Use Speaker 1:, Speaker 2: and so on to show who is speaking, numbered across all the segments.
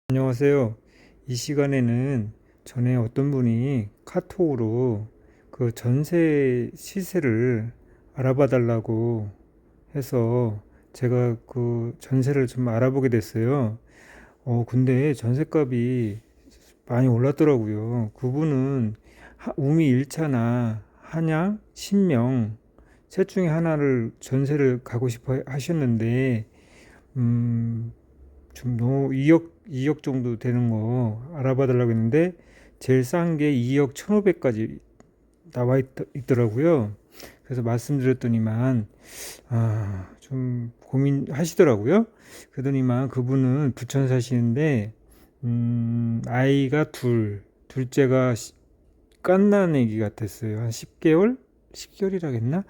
Speaker 1: 안녕하세요. 이 시간에는 전에 어떤 분이 카톡으로 그 전세 시세를 알아봐 달라고 해서 제가 그 전세를 좀 알아보게 됐어요. 근데 전세값이 많이 올랐더라고요. 그분은 우미 1차나 한양, 신명 셋 중에 하나를 전세를 가고 싶어 하셨는데 음, 좀 너무 2억 정도 되는 거 알아봐 달라고 했는데 제일 싼 게 2억 1,500까지 나와 있더라고요. 그래서 말씀드렸더니만 좀 고민하시더라고요. 그러더니만 그분은 부천 사시는데 아이가 둘째가 갓난 아기 같았어요. 한 10개월? 10개월이라겠나?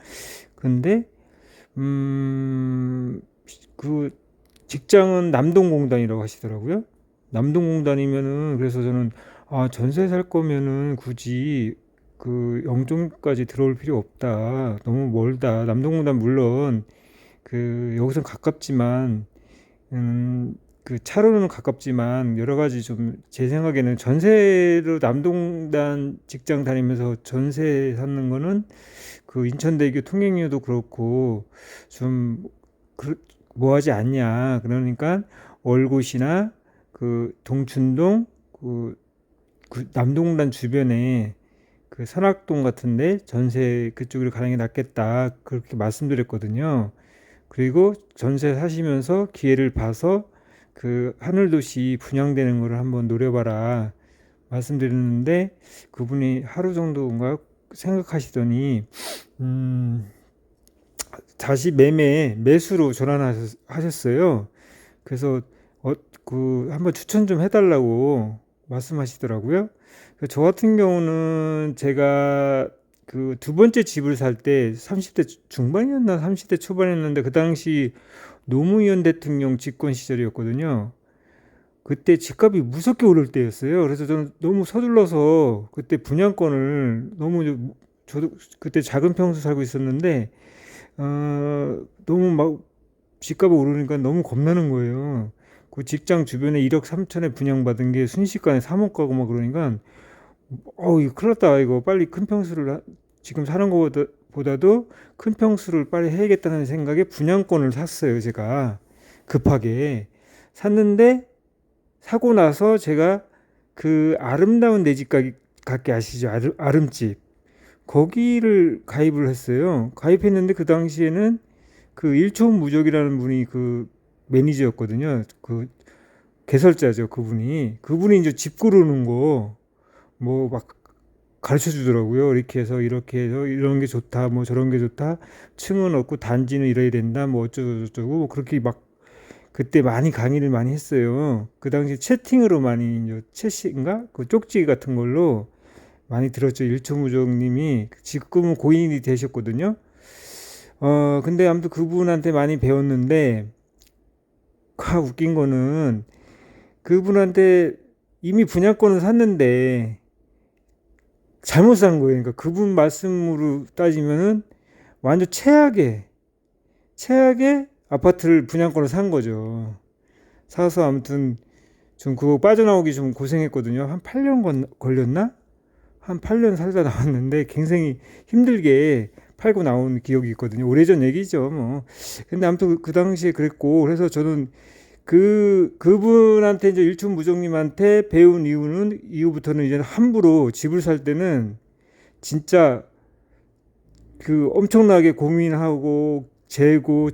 Speaker 1: 근데 음, 그 직장은 남동공단이라고 하시더라고요. 남동공단이면은 그래서 저는 전세 살 거면은 굳이 그 영종까지 들어올 필요 없다. 너무 멀다. 남동공단 물론 그 여기선 가깝지만 그 차로는 가깝지만 여러 가지 좀 제 생각에는 전세로 남동단 직장 다니면서 전세 사는 거는 그 인천대교 통행료도 그렇고 좀 뭐하지 않냐. 그러니까 월곶이나 그 동춘동 그 남동단 주변에 그 선악동 같은데 전세 그쪽으로 가는 게 낫겠다. 그렇게 말씀드렸거든요. 그리고 전세 사시면서 기회를 봐서 그 하늘도시 분양되는 거를 한번 노려봐라 말씀드렸는데 그분이 하루 정도인가 생각하시더니 음, 다시 매수로 전환하셨어요. 그래서 한번 추천 좀 해달라고 말씀하시더라고요. 저 같은 경우는 제가 그 두 번째 집을 살 때 30대 중반이었나 30대 초반이었는데 그 당시 노무현 대통령 집권 시절이었거든요. 그때 집값이 무섭게 오를 때였어요. 그래서 저는 너무 서둘러서 그때 분양권을 저도 그때 작은 평수 살고 있었는데 너무 막 집값이 오르니까 너무 겁나는 거예요. 그 직장 주변에 1억 3천에 분양받은 게 순식간에 3억 가고 막 그러니까 이거 큰일 났다. 이거 빨리 큰 평수를 지금 사는 것보다도 큰 평수를 빨리 해야겠다는 생각에 분양권을 샀어요. 제가 급하게 샀는데 사고 나서 제가 그 아름다운 내 집 갖기 아시죠? 아름집 거기를 가입을 했어요. 가입했는데 그 당시에는 그 일촌 무적이라는 분이 그 매니저였거든요. 그 개설자죠. 그분이 이제 집 고르는 거 뭐 막 가르쳐 주더라고요. 이렇게 해서 이런 게 좋다, 뭐 저런 게 좋다, 층은 없고 단지는 이래야 된다, 뭐 어쩌고 저쩌고 뭐 그렇게 막 그때 많이 강의를 많이 했어요. 그 당시 채팅으로 많이 이제 채시인가 그 쪽지 같은 걸로 많이 들었죠. 일초무정님이 지금은 고인이 되셨거든요. 근데 아무튼 그분한테 많이 배웠는데 웃긴 거는 그분한테 이미 분양권을 샀는데 잘못 산 거예요. 그러니까 그분 말씀으로 따지면은 완전 최악의 아파트를 분양권을 산 거죠. 사서 아무튼 좀 그거 빠져나오기 좀 고생했거든요. 한 8년 걸렸나? 한 8년 살다 나왔는데 굉장히 힘들게 팔고 나온 기억이 있거든요. 오래전 얘기죠, 뭐. 근데 아무튼 그 당시에 그랬고, 그래서 저는 그분한테 이제 일촌무정님한테 배운 이후부터는 이제 함부로 집을 살 때는 진짜 그 엄청나게 고민하고 재고,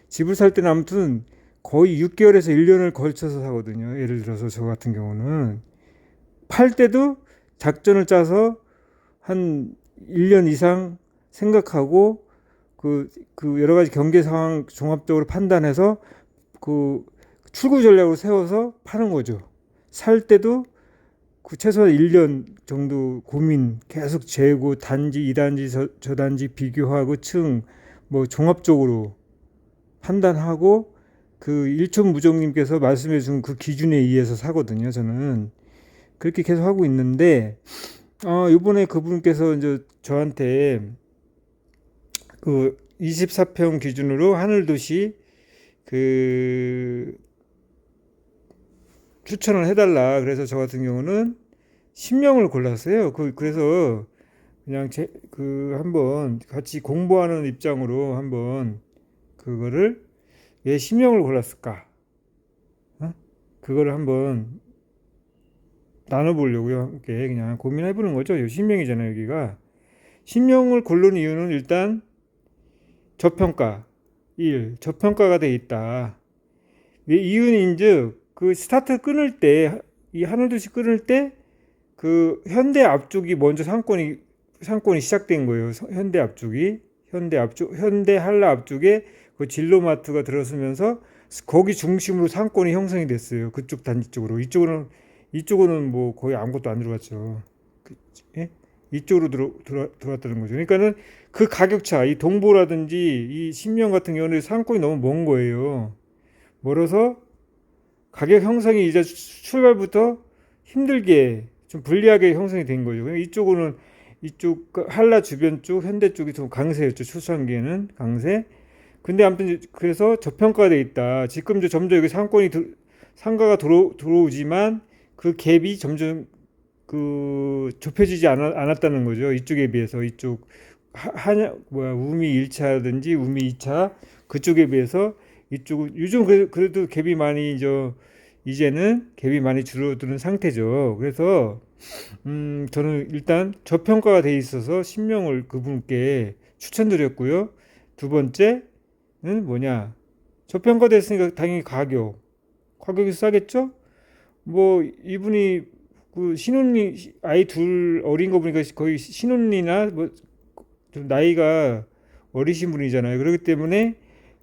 Speaker 1: 집을 살 때는 아무튼 거의 6개월에서 1년을 걸쳐서 사거든요. 예를 들어서 저 같은 경우는. 팔 때도 작전을 짜서 한 1년 이상 생각하고 그 여러 가지 경제 상황 종합적으로 판단해서 그 출구 전략을 세워서 파는 거죠. 살 때도 그 최소한 1년 정도 고민 계속 재고 단지 이 단지 저 단지 비교하고 뭐 종합적으로 판단하고 그 일촌 무정님께서 말씀해 준 그 기준에 의해서 사거든요. 저는 그렇게 계속 하고 있는데 이번에 그분께서 이제 저한테 그 24평 기준으로 하늘도시 그 추천을 해달라. 그래서 저 같은 경우는 신명을 골랐어요. 그래서 그냥 한번 같이 공부하는 입장으로 한번 그거를 왜 신명을 골랐을까? 어? 그거를 한번 나눠보려고요. 함께 그냥 고민해보는 거죠. 이 신명이잖아요, 여기가. 신명을 고른 이유는 일단 저평가, 저평가가 돼 있다. 왜 이유는즉 그 스타트 끊을 때, 이 하늘도시 끊을 때 그 현대 앞쪽이 먼저 상권이 시작된 거예요. 현대 한라 앞쪽에 그 진로마트가 들어서면서 거기 중심으로 상권이 형성이 됐어요. 그쪽 단지 쪽으로. 이쪽으로는 뭐 거의 아무것도 안 들어갔죠. 예? 이쪽으로 들어왔다는 거죠. 그러니까는 그 가격차, 이 동보라든지 이 신명 같은 경우는 상권이 너무 먼 거예요. 멀어서 가격 형성이 이제 출발부터 힘들게 좀 불리하게 형성이 된 거죠. 그러니까 이쪽 한라 주변 쪽, 현대 쪽이 좀 강세였죠. 초창기에는 강세. 근데 아무튼 그래서 저평가가 돼 있다. 지금 이제 점점 여기 상가가 들어오지만 그 갭이 점점 좁혀지지 않았다는 거죠. 이쪽에 비해서 이쪽 우미 1차든지 우미 2차 그쪽에 비해서 이쪽은 요즘 그래도 갭이 많이 이제는 갭이 많이 줄어드는 상태죠. 그래서 저는 일단 저평가가 돼 있어서 신명을 그분께 추천드렸고요. 두 번째는 뭐냐? 저평가됐으니까 당연히 가격이 싸겠죠? 뭐 이분이 그 신혼이 아이 둘 어린 거 보니까 거의 신혼이나 뭐 좀 나이가 어리신 분이잖아요. 그렇기 때문에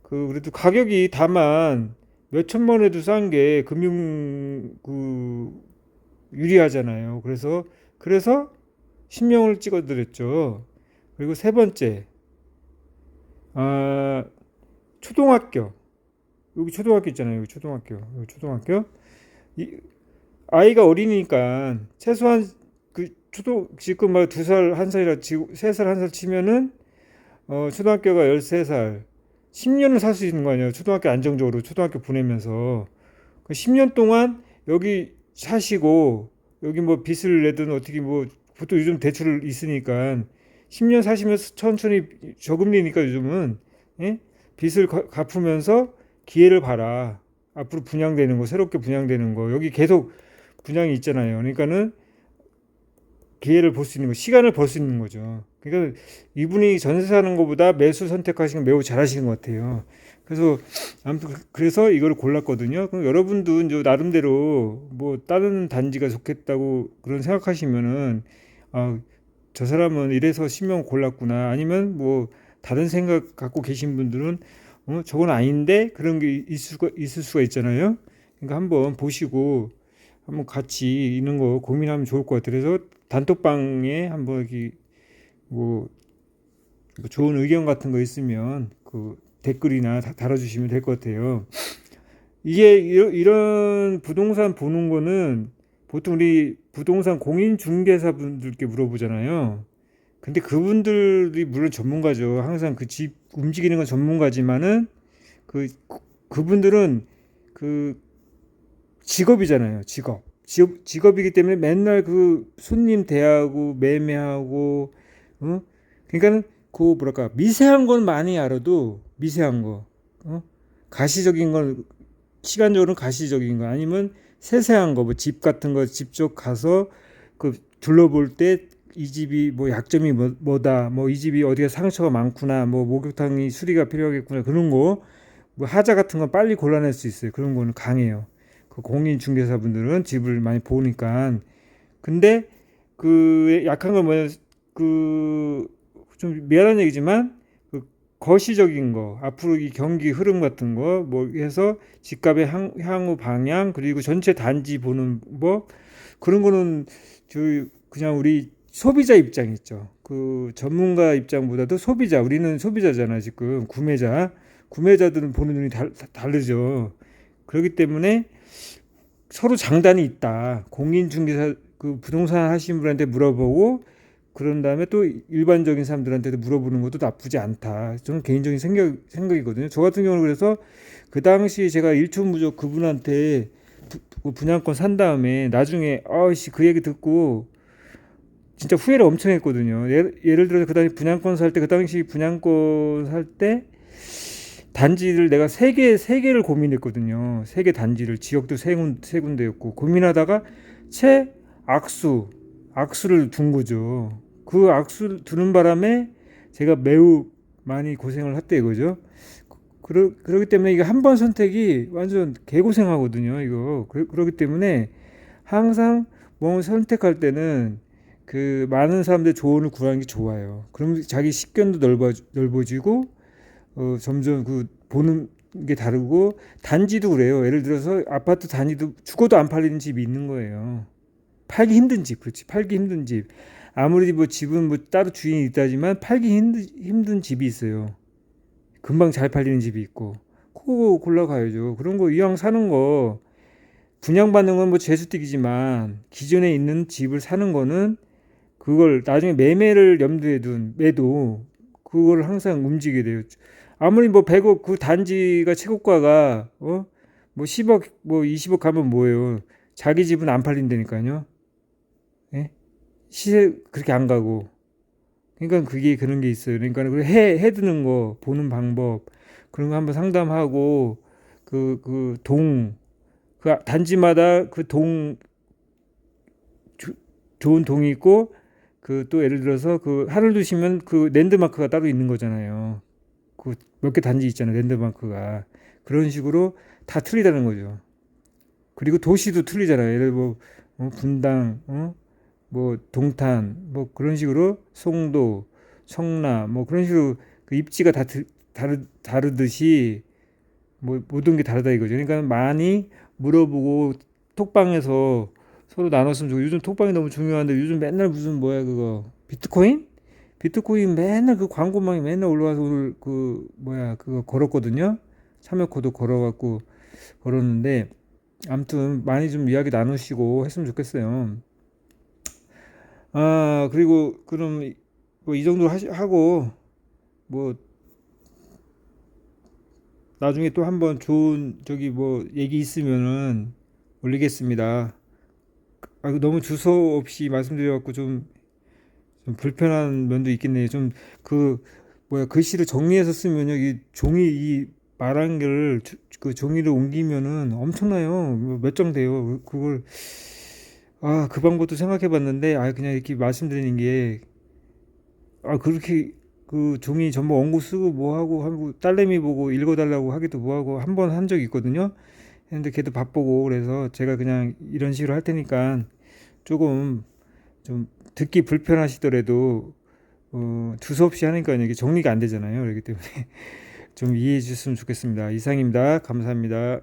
Speaker 1: 그래도 가격이 다만 몇 천만 원에도 싼 게 유리하잖아요. 그래서 신명을 찍어드렸죠. 그리고 세 번째, 아, 초등학교. 여기 초등학교 있잖아요. 여기 초등학교. 아이가 어리니까 최소한 지금 막 2살, 1살이라 3살, 1살 치면은 초등학교가 13살. 10년을 살 수 있는 거 아니에요. 안정적으로 초등학교 보내면서. 10년 동안 여기 사시고, 여기 뭐 빚을 내든 어떻게 뭐, 보통 요즘 대출 있으니까, 10년 사시면서 천천히 저금리니까 요즘은, 예? 빚을 갚으면서 기회를 봐라. 앞으로 새롭게 분양되는 거. 여기 계속 분양이 있잖아요. 그러니까는 기회를 볼 수 있는 거, 시간을 벌 수 있는 거죠. 그러니까 이분이 전세 사는 것보다 매수 선택하시는 거 매우 잘하시는 것 같아요. 그래서 아무튼 그래서 이걸 골랐거든요. 그럼 여러분도 이제 나름대로 뭐 다른 단지가 좋겠다고 그런 생각하시면은 저 사람은 이래서 신명 골랐구나. 아니면 뭐 다른 생각 갖고 계신 분들은 저건 아닌데 그런 게 있을 수가 있잖아요. 그러니까 한번 보시고 한번 같이 있는 거 고민하면 좋을 것 같아요. 그래서 단톡방에 한번 뭐 좋은 의견 같은 거 있으면 댓글이나 달아주시면 될 것 같아요. 이게 이런 부동산 보는 거는 보통 우리 부동산 공인중개사 분들께 물어보잖아요. 근데 그분들이 물론 전문가죠. 항상 그 집 움직이는 건 전문가지만은 그분들은 직업이잖아요. 직업이기 때문에 맨날 손님 대하고 매매하고, 그러니까는 뭐랄까 미세한 건 많이 알아도 미세한 거, 가시적인 건 시간적으로는 가시적인 거 아니면 세세한 거, 뭐 집 같은 거 직접 가서 둘러볼 때 이 집이 뭐 약점이 뭐다, 뭐 이 집이 어디가 상처가 많구나, 뭐 목욕탕이 수리가 필요하겠구나 그런 거, 뭐 하자 같은 건 빨리 골라낼 수 있어요. 그런 거는 강해요. 공인중개사분들은 집을 많이 보니까. 근데 약한 건 뭐냐, 좀 미안한 얘기지만 거시적인 거, 앞으로 이 경기 흐름 같은 거, 뭐 해서 집값의 향후 방향, 그리고 전체 단지 보는 법, 그런 거는 그냥 우리 소비자 입장 있죠. 전문가 입장보다도 우리는 소비자잖아, 지금. 구매자들은 보는 눈이 다르죠. 그렇기 때문에 서로 장단이 있다. 공인중개사 부동산 하시는 분한테 물어보고 그런 다음에 또 일반적인 사람들한테도 물어보는 것도 나쁘지 않다. 저는 개인적인 생각이거든요. 저 같은 경우는 그래서 그 당시 제가 일촌무적 그분한테 분양권 산 다음에 나중에 아씨 그 얘기 듣고 진짜 후회를 엄청 했거든요. 예를 들어서 그 당시 분양권 살 때 그 당시 분양권 살 때 단지를 내가 세 개를 고민했거든요. 세 개 단지를 지역도 세 군데였고 고민하다가 악수를 둔 거죠. 그 악수 두는 바람에 제가 매우 많이 고생을 했대 이거죠. 그러기 때문에 이거 한 번 선택이 완전 개고생하거든요. 이거 그러기 때문에 항상 뭐 선택할 때는 그 많은 사람들 조언을 구하는 게 좋아요. 그럼 자기 식견도 넓어지고 점점 그 보는 게 다르고 단지도 그래요. 예를 들어서 아파트 단지도 죽어도 안 팔리는 집이 있는 거예요. 팔기 힘든 집, 그렇지. 팔기 힘든 집. 아무리 뭐 집은 뭐 따로 주인이 있다지만 팔기 힘든 집이 있어요. 금방 잘 팔리는 집이 있고. 그거 골라가야죠. 그런 거 이왕 사는 거 분양받는 건 뭐 재수띠기지만 기존에 있는 집을 사는 거는 그걸 나중에 매매를 염두에 둔 매도 그걸 항상 움직이게 돼요. 아무리 뭐 100억 그 단지가 최고가가 뭐 10억 뭐 20억 가면 뭐예요? 자기 집은 안 팔린다니까요. 예? 시세 그렇게 안 가고. 그러니까 그게 그런 게 있어요. 그러니까 그 해 드는 거 보는 방법 그런 거 한번 상담하고 그 단지마다 좋은 동이 있고 그 또 예를 들어서 그 하늘 두시면 그 랜드마크가 따로 있는 거잖아요. 그 몇 개 단지 있잖아요. 랜드마크가 그런 식으로 다 틀리다는 거죠. 그리고 도시도 틀리잖아요. 예를 뭐 분당, 뭐 동탄, 뭐 그런 식으로 송도, 청라, 뭐 그런 식으로 그 입지가 다 다르듯이 뭐 모든 게 다르다 이거죠. 그러니까 많이 물어보고 톡방에서 서로 나눴으면 좋겠고 요즘 톡방이 너무 중요한데 요즘 맨날 무슨 뭐야 그거 비트코인? 비트코인 맨날 그 광고망이 맨날 올라와서 오늘 그 뭐야 그거 걸었거든요. 참여 코드 걸어갖고 걸었는데 아무튼 많이 좀 이야기 나누시고 했으면 좋겠어요. 아 그리고 그럼 뭐 이 정도 하고 뭐 나중에 또 한번 좋은 저기 뭐 얘기 있으면은 올리겠습니다. 아, 이거 너무 주소 없이 말씀드려갖고 좀 불편한 면도 있겠네요. 좀 그 뭐야 글씨를 정리해서 쓰면 여기 종이 이 말한 거를 그 종이를 옮기면은 엄청나요. 몇 장 돼요. 그걸 그 방법도 생각해봤는데 그냥 이렇게 말씀드리는 게 그렇게 그 종이 전부 엉고 쓰고 뭐 하고 딸내미 보고 읽어달라고 하기도 뭐 하고 한 번 한 적이 있거든요. 근데 걔도 바쁘고 그래서 제가 그냥 이런 식으로 할 테니까 조금 좀 듣기 불편하시더라도 두서없이 하니까 이게 정리가 안 되잖아요. 그렇기 때문에 좀 이해해 주셨으면 좋겠습니다. 이상입니다. 감사합니다.